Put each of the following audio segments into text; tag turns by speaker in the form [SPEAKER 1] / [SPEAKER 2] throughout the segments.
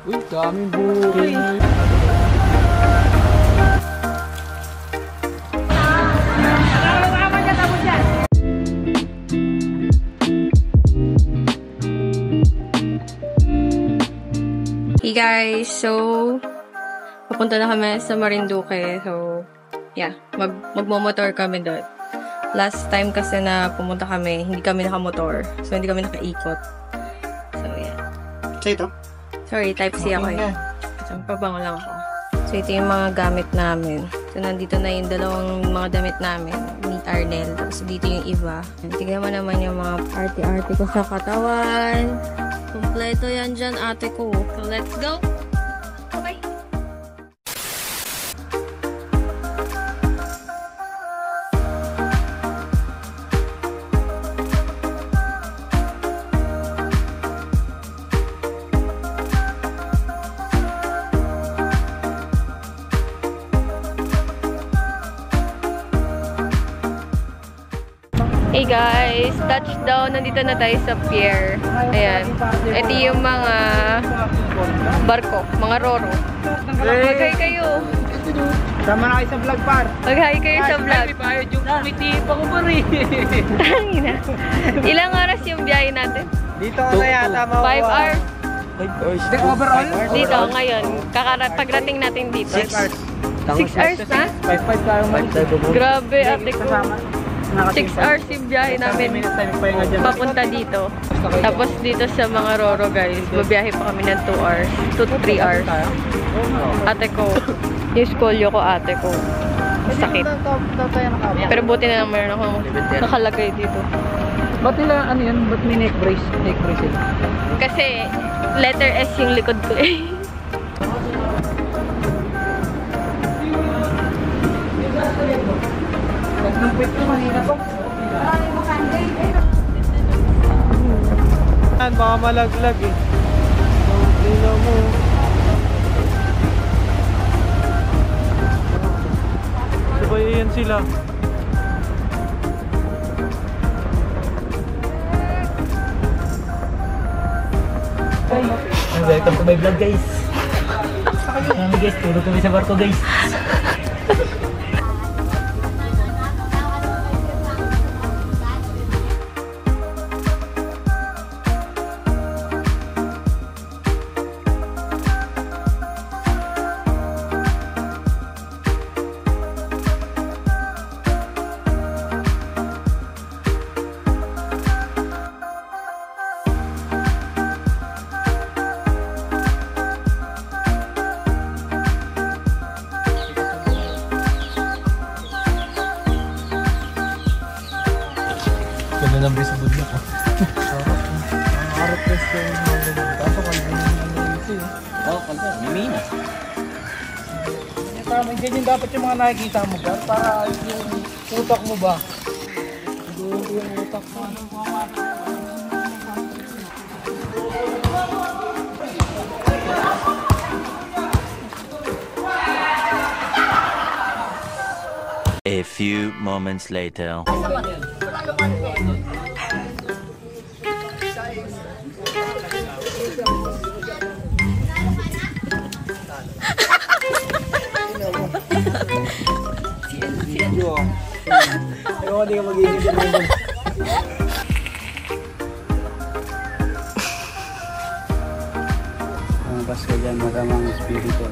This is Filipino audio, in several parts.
[SPEAKER 1] Uy, daming bukid.
[SPEAKER 2] Hey guys, so papunta na kami sa Marinduque. So, yeah, magmomotor kami doon. Last time kasi na pumunta kami, hindi kami nakamotor. So, hindi kami nakaikot. So, yeah.
[SPEAKER 1] Sa ito?
[SPEAKER 2] Sorry, type C ako eh. So, pabango lang ako. So, ito yung mga gamit namin. So, nandito na yung dalawang mga damit namin ni Arnel. Tapos, dito yung iba. Tignan mo naman yung mga arte-arte ko sa katawan. Kompleto yan dyan, ate ko. So, let's go! Okay. Hey guys, touchdown. Nandito na tayo sa pier. Ayan. Ito yung mga barko, mga roro. Mag-hi kayo.
[SPEAKER 1] Sama na kayo sa vlog, par.
[SPEAKER 2] Mag-hi kayo sa vlog. Ilang oras yung biyahe natin?
[SPEAKER 1] Dito na yata
[SPEAKER 2] 5 hours.
[SPEAKER 1] 5 hours. Overall?
[SPEAKER 2] Dito, ngayon. Pagrating natin dito. 6 hours na?
[SPEAKER 1] 5 parang
[SPEAKER 2] Grabe, ate ko. 6 hours yung biyahe namin papunta dito. Tapos dito sa mga roro guys, babiyahe pa kami ng 2 hours. 2 to 3 hours. Ate ko, yung skolyo ko ate ko. Sakit. Pero buti na lang meron akong nakalagay dito.
[SPEAKER 1] Ba't nila, ano yan? Ba't may neck brace? Neck brace yun?
[SPEAKER 2] Kasi letter S yung likod ko eh.
[SPEAKER 1] Baka malaglag eh. Tingnan mo. Sabayan sila.
[SPEAKER 3] Welcome to my vlog guys. Guys, tulog kami sa barko guys. Ganda ng baseball niya ko. Ang arap-press ko yung mga ganyan. Kaso kalbin yung ito eh. Oo, kalbin. Mimina. Tama, ganyan dapat yung mga nakikita mo ba? Para yung utak mo ba? Yung utak mo.
[SPEAKER 4] A few moments later.
[SPEAKER 1] Ayaw, hindi ka mag-iisip mo yun. Bas ka dyan, maramang espiritu.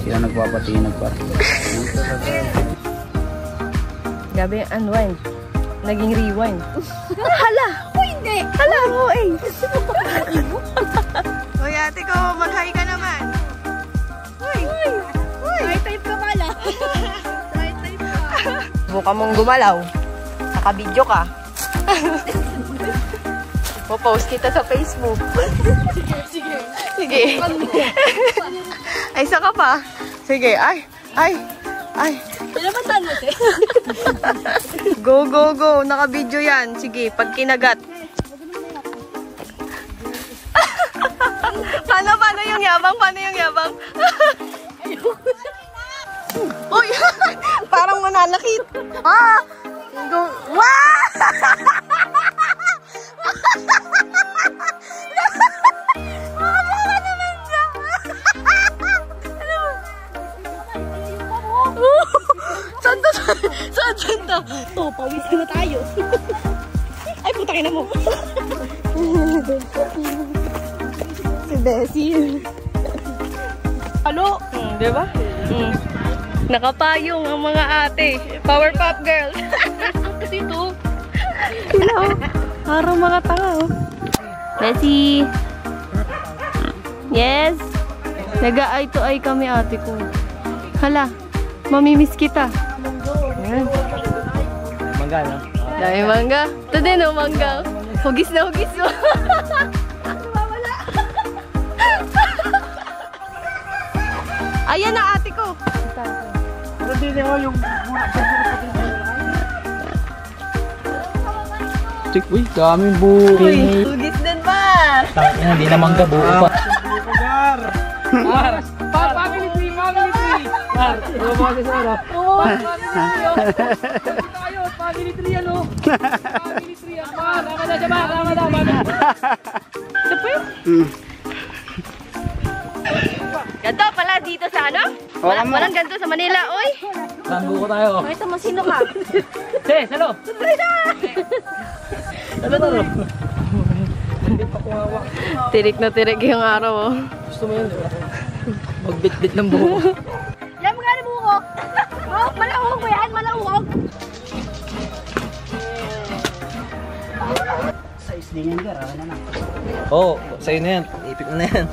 [SPEAKER 1] Siya nagpapatinag pa.
[SPEAKER 2] Gabi yung unwind. Naging rewind. Hala! Hindi! Hala mo eh! Uy, ate ko, mag-hi ka naman. Uy! Uy! Right type ka pala. Right type ka. Buka mong gumalaw. Naka-video ka. Popost kita sa Facebook. Sige. Sige. Ay, saka pa. Sige, ay.
[SPEAKER 5] Pinapatan mo, te?
[SPEAKER 2] Go, go, go. Naka-video yan. Sige, pag kinagat. Paano yung yabang? Paano yung yabang? Uy! Parang mananakit. Ah! Saan? To, pawis na tayo. Ay, putangin na mo. Si Bessie. Ano? Diba? Nakapayong ang mga ate. Powerpuff Girls. Kasi ito. Sila oh. Parang mga tanga oh. Bessie. Yes. Nag-eye to eye kami ate ko. Hala. Mamimiss kita. Ayan.
[SPEAKER 3] Mangga, no?
[SPEAKER 2] Dahil mangga. Ito din oh, mangga. Hugis na hugis mo. Wala. Ayan na ate ko.
[SPEAKER 3] Pero din ako yung Tik, uy, daming buo.
[SPEAKER 2] Hugis din ba?
[SPEAKER 3] Tangin na, di na mangga, buo pa.
[SPEAKER 1] Family tree! Family tree!
[SPEAKER 3] Family tree, ano?
[SPEAKER 1] Family tree! Tama na siya ba? Tama na!
[SPEAKER 2] Ito po yun? Ganto pala dito sa ano? Walang ganto sa Manila, oy!
[SPEAKER 3] Sanggo ko tayo.
[SPEAKER 2] Makita mo sino ka?
[SPEAKER 3] Salo! Salo!
[SPEAKER 2] Tirik na tirik yung araw, oh.
[SPEAKER 3] Gusto mo yun, di ba? Magbit-bit ng buho.
[SPEAKER 2] Yan mga na buho! Oh, malahog mo yan, malahog!
[SPEAKER 1] Size din yan, Gar. Ano na?
[SPEAKER 3] Oo, sa'yo na yan. Ipit mo na yan.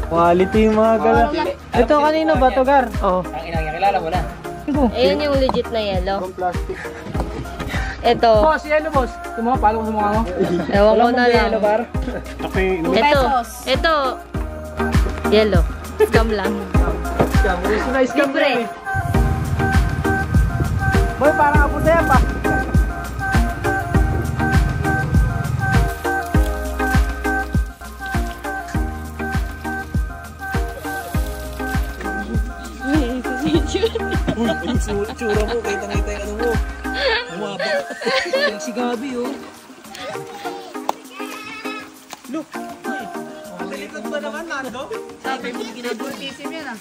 [SPEAKER 3] Quality yung mga gala. Ito kanino ba to, Gar? Oo. Ang kilala mo na.
[SPEAKER 2] Ayun yung legit na yellow. Ito.
[SPEAKER 1] Boss, yellow boss. Tumama, palo ko sa mukha mo.
[SPEAKER 2] Ewan ko na lang. Ito. Yellow. Scam lang.
[SPEAKER 1] Gusto na scam
[SPEAKER 2] Libre.
[SPEAKER 1] eh. Boy, parang ako sa'yo pa.
[SPEAKER 3] Tsura mo, kita-kita yung ano mo. Umaba. Yung si Gabi, oh. Look! Ang likod ba naman, Nando?
[SPEAKER 1] Sabi mo, ginagultisim yan ah.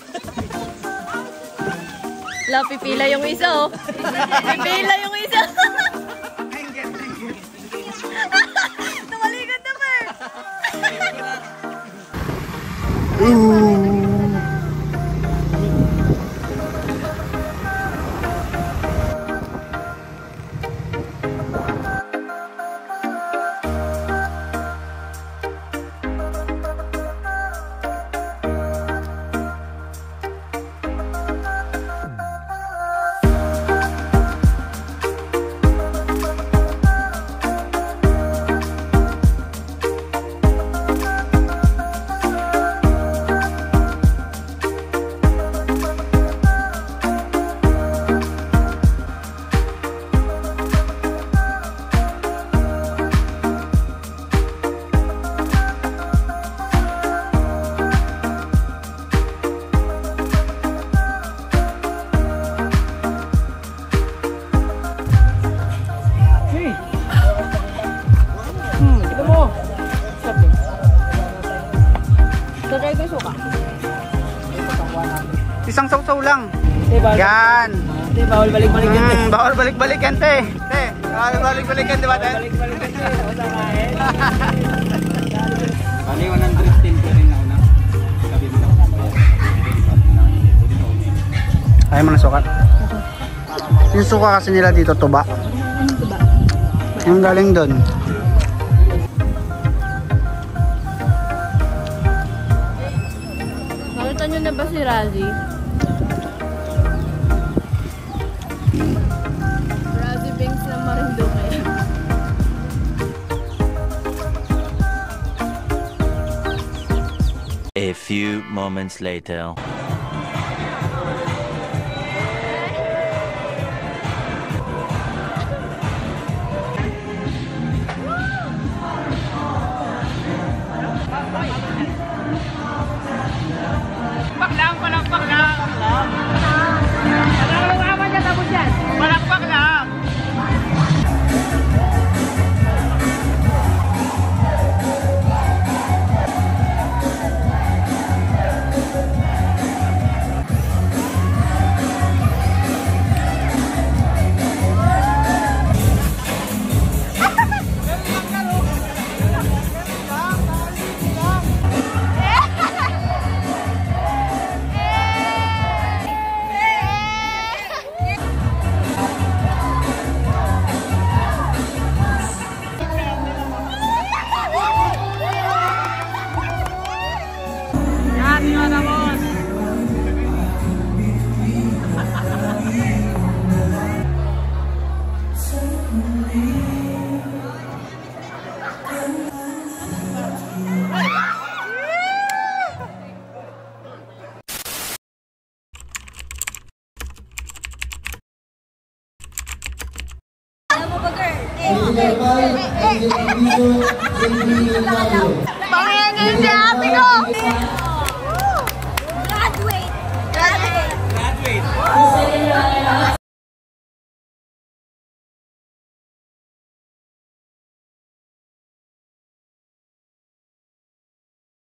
[SPEAKER 2] La, pipila yung isa, oh. Pipila yung isa. Tumalikod naman.
[SPEAKER 1] Isang sausaw lang.
[SPEAKER 3] Bawal.
[SPEAKER 1] Yan.
[SPEAKER 3] Bawal balik-balik yan.
[SPEAKER 1] Bawal balik-balik yan, te. Bawal balik-balik yan, di ba, te?
[SPEAKER 3] Balik-balik yan. Bali, 110 pa rin na una. Sabi mo lang.
[SPEAKER 1] Ayaw mo na sukat. Yung suka kasi nila dito, tuba. Yung galing doon.
[SPEAKER 2] Nakita nyo na ba si Razi? Razi Banks na Marinduque.
[SPEAKER 4] A few moments later.
[SPEAKER 2] Pangingin si ate ko!